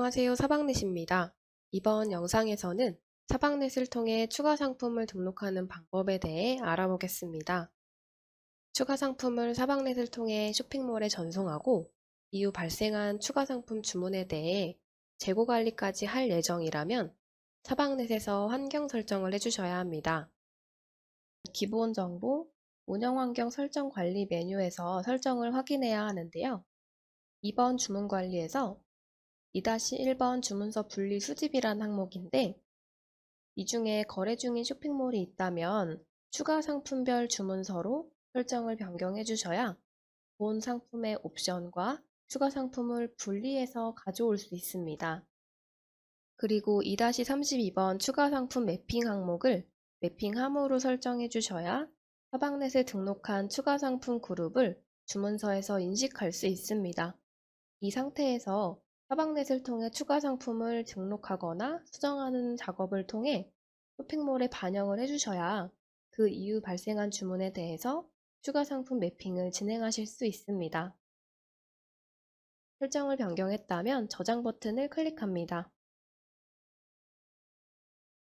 안녕하세요. 사방넷입니다. 이번 영상에서는 사방넷을 통해 추가 상품을 등록하는 방법에 대해 알아보겠습니다. 추가 상품을 사방넷을 통해 쇼핑몰에 전송하고 이후 발생한 추가 상품 주문에 대해 재고 관리까지 할 예정이라면 사방넷에서 환경 설정을 해주셔야 합니다. 기본 정보, 운영 환경 설정 관리 메뉴에서 설정을 확인해야 하는데요. 이번 주문 관리에서 2-1번 주문서 분리 수집이란 항목인데, 이 중에 거래 중인 쇼핑몰이 있다면 추가 상품별 주문서로 설정을 변경해 주셔야 본 상품의 옵션과 추가 상품을 분리해서 가져올 수 있습니다. 그리고 2-32번 추가 상품 매핑 항목을 매핑 함으로 설정해 주셔야 사방넷에 등록한 추가 상품 그룹을 주문서에서 인식할 수 있습니다. 이 상태에서 사방넷을 통해 추가 상품을 등록하거나 수정하는 작업을 통해 쇼핑몰에 반영을 해주셔야 그 이후 발생한 주문에 대해서 추가 상품 매핑을 진행하실 수 있습니다. 설정을 변경했다면 저장 버튼을 클릭합니다.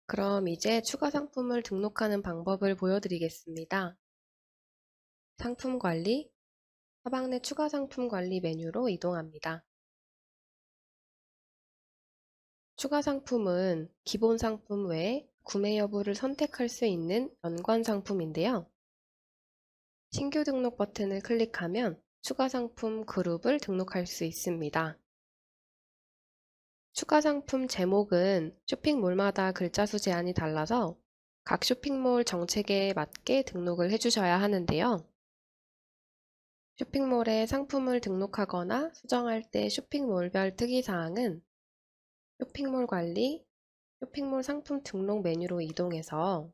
그럼 이제 추가 상품을 등록하는 방법을 보여드리겠습니다. 상품 관리, 사방넷 추가 상품 관리 메뉴로 이동합니다. 추가 상품은 기본 상품 외에 구매 여부를 선택할 수 있는 연관 상품인데요. 신규 등록 버튼을 클릭하면 추가 상품 그룹을 등록할 수 있습니다. 추가 상품 제목은 쇼핑몰마다 글자 수 제한이 달라서 각 쇼핑몰 정책에 맞게 등록을 해주셔야 하는데요. 쇼핑몰에 상품을 등록하거나 수정할 때 쇼핑몰별 특이사항은 쇼핑몰 관리, 쇼핑몰 상품 등록 메뉴로 이동해서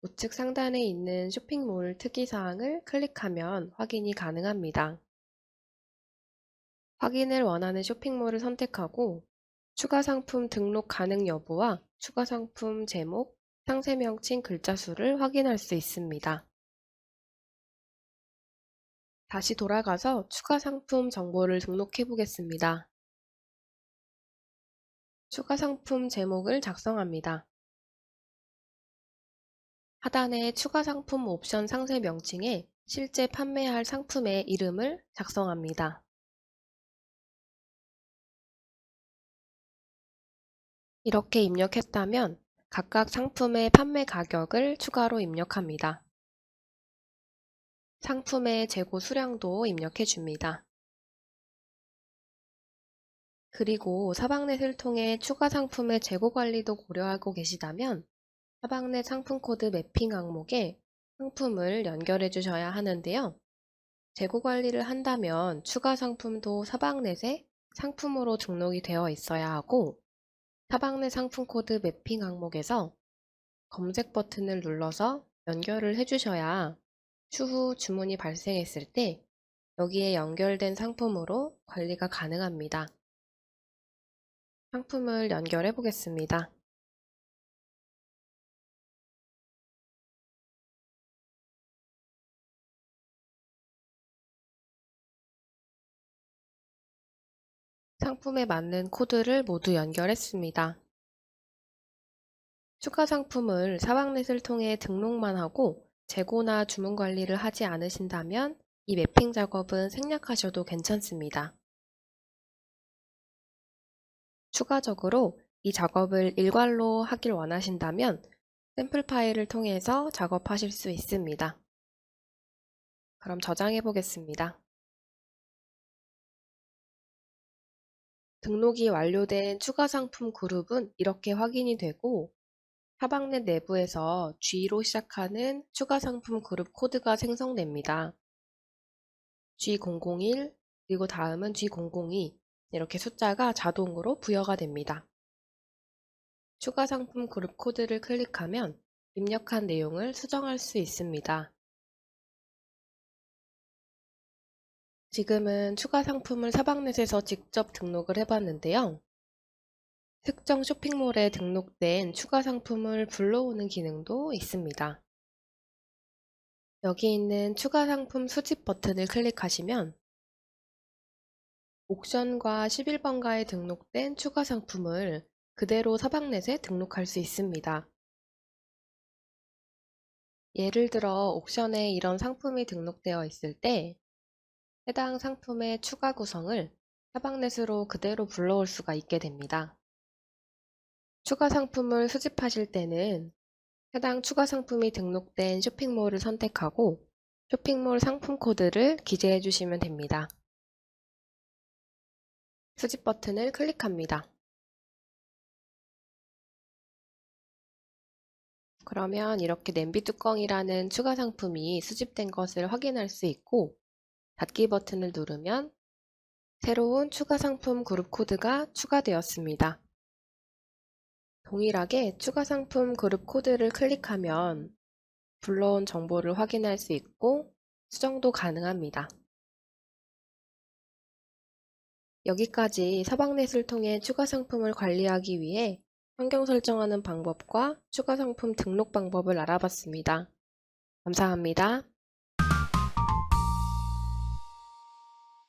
우측 상단에 있는 쇼핑몰 특이사항을 클릭하면 확인이 가능합니다. 확인을 원하는 쇼핑몰을 선택하고 추가 상품 등록 가능 여부와 추가 상품 제목, 상세 명칭 글자 수를 확인할 수 있습니다. 다시 돌아가서 추가 상품 정보를 등록해 보겠습니다. 추가 상품 제목을 작성합니다. 하단의 추가 상품 옵션 상세 명칭에 실제 판매할 상품의 이름을 작성합니다. 이렇게 입력했다면 각각 상품의 판매 가격을 추가로 입력합니다. 상품의 재고 수량도 입력해 줍니다. 그리고 사방넷을 통해 추가 상품의 재고 관리도 고려하고 계시다면 사방넷 상품 코드 매핑 항목에 상품을 연결해 주셔야 하는데요. 재고 관리를 한다면 추가 상품도 사방넷에 상품으로 등록이 되어 있어야 하고 사방넷 상품 코드 매핑 항목에서 검색 버튼을 눌러서 연결을 해주셔야 추후 주문이 발생했을 때 여기에 연결된 상품으로 관리가 가능합니다. 상품을 연결해 보겠습니다. 상품에 맞는 코드를 모두 연결했습니다. 추가 상품을 사방넷을 통해 등록만 하고 재고나 주문 관리를 하지 않으신다면 이 매핑 작업은 생략하셔도 괜찮습니다. 추가적으로 이 작업을 일괄로 하길 원하신다면 샘플 파일을 통해서 작업하실 수 있습니다. 그럼 저장해 보겠습니다. 등록이 완료된 추가 상품 그룹은 이렇게 확인이 되고 사방넷 내부에서 G로 시작하는 추가 상품 그룹 코드가 생성됩니다. G001 그리고 다음은 G002 이렇게 숫자가 자동으로 부여가 됩니다. 추가 상품 그룹 코드를 클릭하면 입력한 내용을 수정할 수 있습니다. 지금은 추가 상품을 사방넷에서 직접 등록을 해봤는데요. 특정 쇼핑몰에 등록된 추가 상품을 불러오는 기능도 있습니다. 여기 있는 추가 상품 수집 버튼을 클릭하시면 옥션과 11번가에 등록된 추가 상품을 그대로 사방넷에 등록할 수 있습니다. 예를 들어 옥션에 이런 상품이 등록되어 있을 때 해당 상품의 추가 구성을 사방넷으로 그대로 불러올 수가 있게 됩니다. 추가 상품을 수집하실 때는 해당 추가 상품이 등록된 쇼핑몰을 선택하고 쇼핑몰 상품 코드를 기재해 주시면 됩니다. 수집 버튼을 클릭합니다. 그러면 이렇게 냄비 뚜껑이라는 추가 상품이 수집된 것을 확인할 수 있고 닫기 버튼을 누르면 새로운 추가 상품 그룹 코드가 추가되었습니다. 동일하게 추가 상품 그룹 코드를 클릭하면 불러온 정보를 확인할 수 있고 수정도 가능합니다. 여기까지 사방넷을 통해 추가 상품을 관리하기 위해 환경 설정하는 방법과 추가 상품 등록 방법을 알아봤습니다. 감사합니다.